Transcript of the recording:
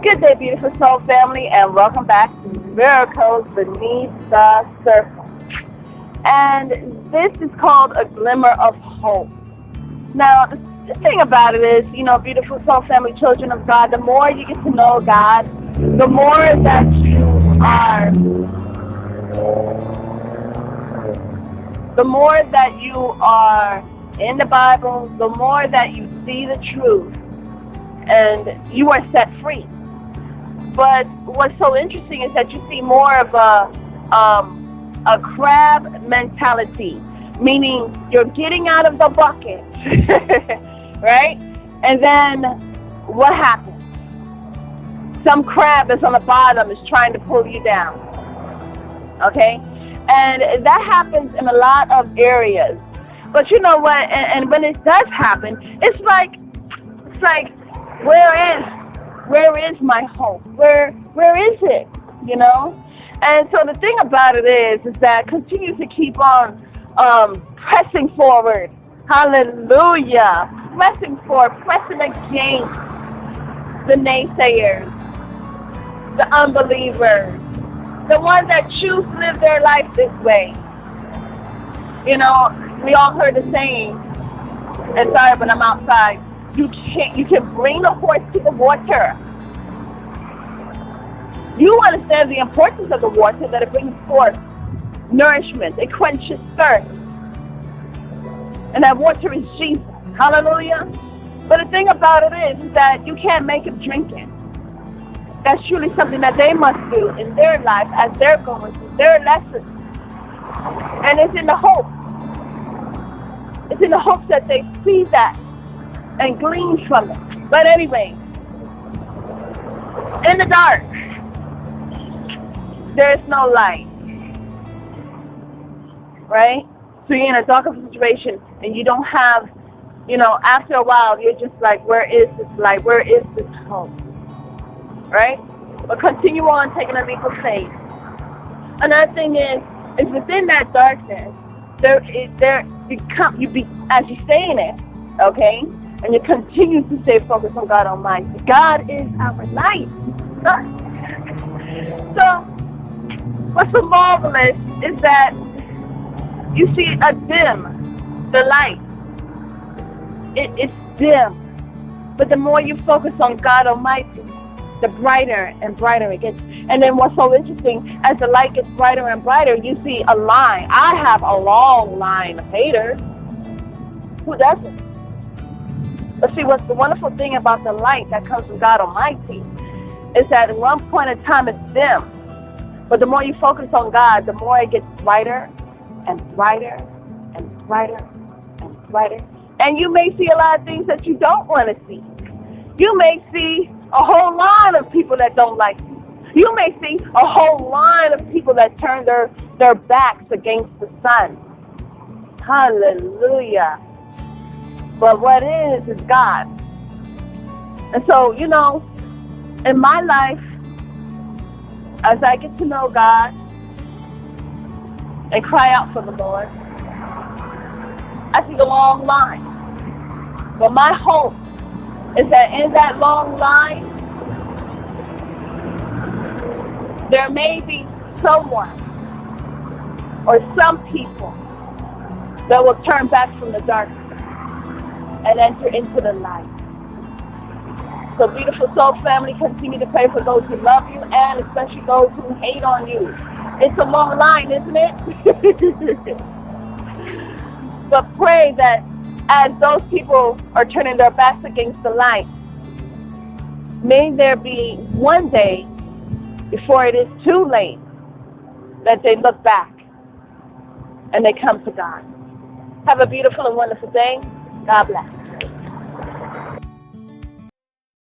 Good day, beautiful soul family, and welcome back to Miracles Beneath the Surface. And this is called A Glimmer of Hope. Now, the thing about it is, beautiful soul family, children of God, the more you get to know God, the more that you are in the Bible, the more that you see the truth, and you are set free. But what's so interesting is that you see more of a crab mentality, meaning you're getting out of the bucket, right? And then what happens? Some crab that's on the bottom is trying to pull you down, okay? And that happens in a lot of areas. But you know what? And when it does happen, it's like, where is my hope? Where is it? And so the thing about it is that continue to keep on pressing forward. Hallelujah. Pressing forward, pressing against the naysayers, the unbelievers, the ones that choose to live their life this way. We all heard the saying, and sorry, but I'm outside. You can bring the horse to the water. You understand the importance of the water, that it brings forth nourishment. It quenches thirst. And that water is Jesus. Hallelujah. But the thing about it is that you can't make him drink it. That's truly something that they must do in their life as they're going through their lessons. And it's in the hope. It's in the hopes that they see that and glean from it. But anyway, in the dark, there is no light. Right? So you're in a darker situation and you don't have, after a while, you're just like, where is this light? Where is this hope? Right? But continue on taking a leap of faith. Another thing is within that darkness, as you stay in it, okay? And you continue to stay focused on God Almighty. God is our light. So, what's so marvelous is that you see a dim, the light. It's dim. But the more you focus on God Almighty, the brighter and brighter it gets. And then what's so interesting, as the light gets brighter and brighter, you see a line. I have a long line of haters. Who doesn't? But see, what's the wonderful thing about the light that comes from God Almighty is that at one point in time it's dim. But the more you focus on God, the more it gets brighter and brighter and brighter and brighter. And you may see a lot of things that you don't want to see. You may see a whole line of people that don't like you. You may see a whole line of people that turn their backs against the sun. Hallelujah. But what is God. And so, in my life, as I get to know God and cry out for the Lord, I see the long line. But my hope is that in that long line, there may be someone or some people that will turn back from the darkness and enter into the light. So beautiful soul family, continue to pray for those who love you and especially those who hate on you. It's a long line, isn't it? But pray that as those people are turning their backs against the light, may there be one day before it is too late that they look back and they come to God. Have a beautiful and wonderful day. God bless.